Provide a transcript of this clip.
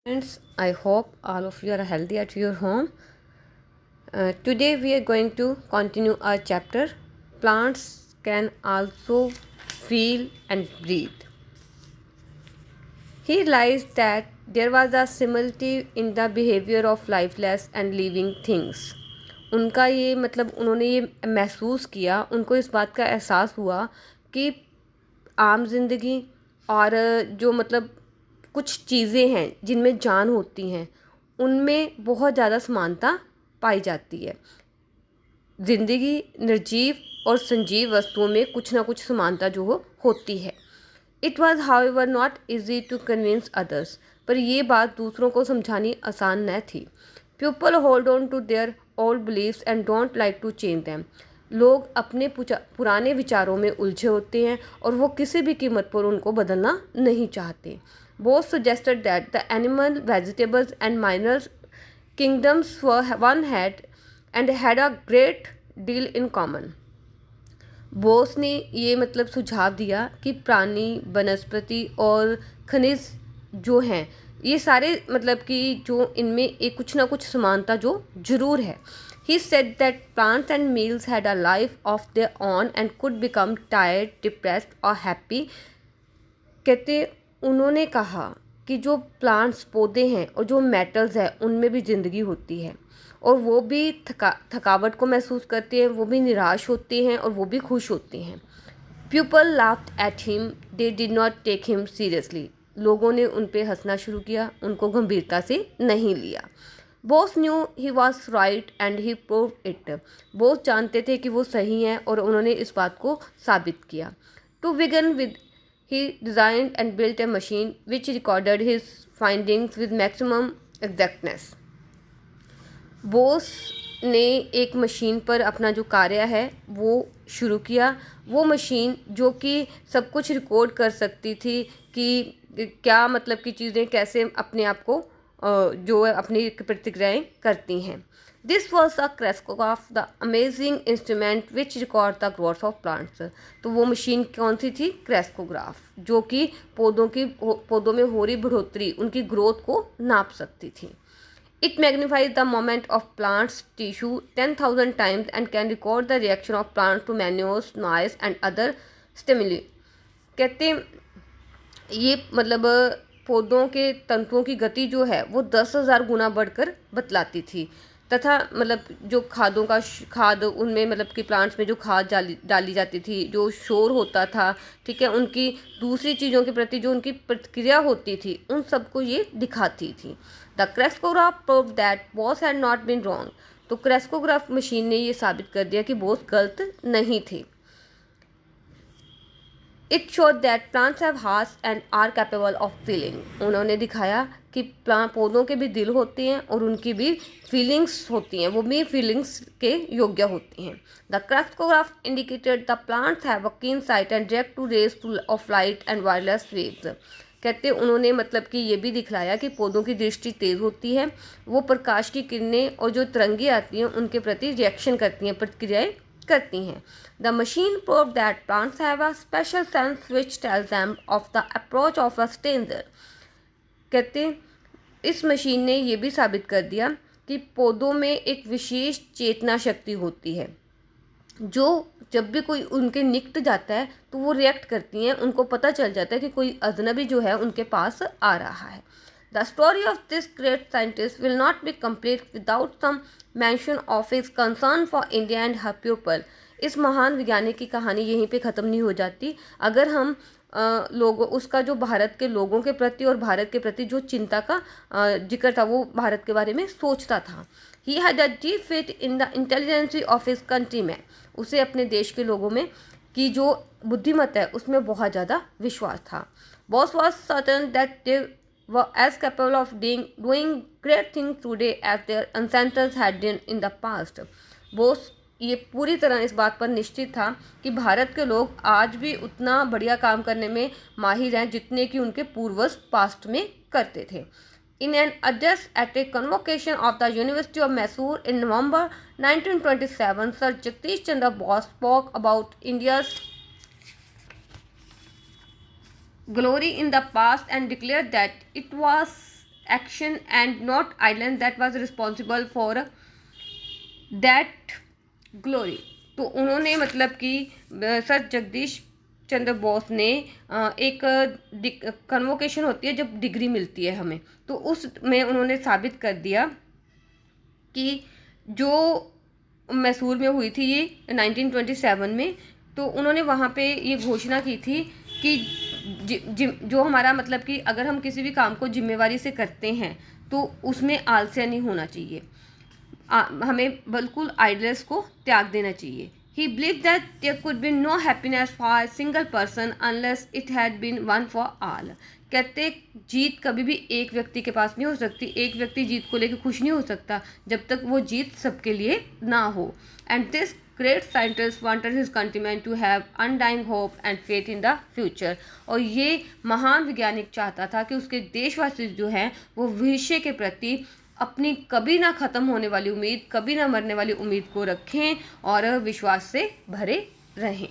Friends, I hope all of you are healthy at your home. Today we are going to continue our chapter. Plants can also feel and breathe. He realized that there was a similarity in the behavior of lifeless and living things. उनका ये उन्होंने ये महसूस किया, उनको इस बात का एहसास हुआ कि आम जिंदगी और जो कुछ चीज़ें हैं जिनमें जान होती हैं उनमें बहुत ज़्यादा समानता पाई जाती है। ज़िंदगी निर्जीव और संजीव वस्तुओं में कुछ ना कुछ समानता जो होती है। It was however not easy to convince others, पर ये बात दूसरों को समझानी आसान न थी। People hold on to their old beliefs and don't like to change them. लोग अपने पुराने विचारों में उलझे होते हैं और वो किसी भी कीमत पर उनको बदलना नहीं चाहते। Both suggested that the animal, vegetables and minor kingdoms were one had a great deal in common. Bose ने ये सुझाव दिया कि प्राणी, वनस्पति और खनिज जो हैं ये सारे कि जो इनमें एक कुछ ना कुछ समानता जो जरूर है। He said that plants and meals had a life of their own and could become tired, depressed or happy. कहते उन्होंने कहा कि जो प्लांट्स, पौधे हैं और जो मेटल्स हैं उनमें भी ज़िंदगी होती है और वो भी थकावट को महसूस करते हैं, वो भी निराश होते हैं और वो भी खुश होते हैं। People laughed at him, they did not take him seriously. लोगों ने उन पे हंसना शुरू किया, उनको गंभीरता से नहीं लिया। Bose new he was right and he proved it. Bose जानते थे कि वो सही हैं और उन्होंने इस बात को साबित किया। To begin with, he designed and built a machine which recorded his findings with maximum exactness. Bose ने एक मशीन पर अपना जो कार्य है वो शुरू किया। वो मशीन जो कि सब कुछ रिकॉर्ड कर सकती थी कि क्या की चीज़ें कैसे अपने आप को जो है अपनी प्रतिक्रियाएं करती हैं। This was a crescograph, the amazing instrument which record the growth of plants. तो वो मशीन कौन सी थी? क्रेस्कोग्राफ, जो कि पौधों में हो रही बढ़ोतरी, उनकी ग्रोथ को नाप सकती थी। It magnifies the moment of plants tissue 10,000 times and can record the reaction of plant to manures, noise and other stimuli. कहते ये पौधों के तंतुओं की गति जो है वो 10,000 गुना बढ़कर बतलाती थी तथा जो खाद उनमें कि प्लांट्स में जो खाद डाली जाती थी, जो शोर होता था, ठीक है, उनकी दूसरी चीज़ों के प्रति जो उनकी प्रतिक्रिया होती थी, उन सबको ये दिखाती थी। The crescograph prove that Bose had not been wrong. तो क्रेस्कोग्राफ मशीन ने ये साबित कर दिया कि बॉस गलत नहीं थे। It showed that plants have hearts and are capable of feeling. उन्होंने दिखाया कि पौधों के भी दिल होते हैं और उनकी भी फीलिंग्स होती हैं, वो भी फीलिंग्स के योग्य होती हैं। The crescograph indicated the plants have a keen sight and react to rays of light and wireless waves. कहते उन्होंने कि ये भी दिखलाया कि पौधों की दृष्टि तेज होती है, वो प्रकाश की किरणें और जो तरंगे आती हैं उनके प्रति रिएक्शन करती हैं, प्रतिक्रियाएं करती हैं। The machine prove that plants have a special sense which tells them of the approach of a stranger. कहते इस मशीन ने ये भी साबित कर दिया कि पौधों में एक विशेष चेतना शक्ति होती है, जो जब भी कोई उनके निकट जाता है तो वो रिएक्ट करती हैं, उनको पता चल जाता है कि कोई अजनबी जो है उनके पास आ रहा है। The story of this great scientist will not be complete without some mention of his concern for India and her people. इस महान वैज्ञानिक की कहानी यहीं पे ख़त्म नहीं हो जाती अगर हम लोगों उसका जो भारत के लोगों के प्रति और भारत के प्रति जो चिंता का जिक्र था, वो भारत के बारे में सोचता था। He had a deep faith in the intelligence of his country में। उसे अपने देश के लोगों में की जो बुद्धिमत्ता है उसमें बहुत ज़्यादा विश्वास था। Bose was certain that they were as capable of doing great things today as their ancestors had done in the past। Bose ये पूरी तरह इस बात पर निश्चित था कि भारत के लोग आज भी उतना बढ़िया काम करने में माहिर हैं जितने कि उनके पूर्वज पास्ट में करते थे। In an address at a convocation of the University of Mysore in November 1927, Sir Jagdish Chandra Bose spoke about India's glory in the past and declared that it was action and not idleness that was responsible for that glory। तो उन्होंने मतलब कि sir Jagdish Chandra Bose ने एक convocation होती है जब degree मिलती है हमें, तो उसमें उन्होंने साबित कर दिया कि जो मैसूर में हुई थी ये 1927 में, तो उन्होंने वहाँ पे ये घोषणा की थी कि जो हमारा मतलब कि अगर हम किसी भी काम को जिम्मेवारी से करते हैं तो उसमें आलस्य नहीं होना चाहिए, हमें बिल्कुल आइडल्स को त्याग देना चाहिए। He believed that there could be no happiness for a single person unless it had been one for all। कहते जीत कभी भी एक व्यक्ति के पास नहीं हो सकती, एक व्यक्ति जीत को लेकर खुश नहीं हो सकता जब तक वो जीत सबके लिए ना हो। And this great scientist wanted his countryman to have undying hope and faith in the future. और ये महान वैज्ञानिक चाहता था कि उसके देशवासी जो हैं वो भविष्य के प्रति अपनी कभी ना ख़त्म होने वाली उम्मीद, कभी ना मरने वाली उम्मीद को रखें और विश्वास से भरे रहें।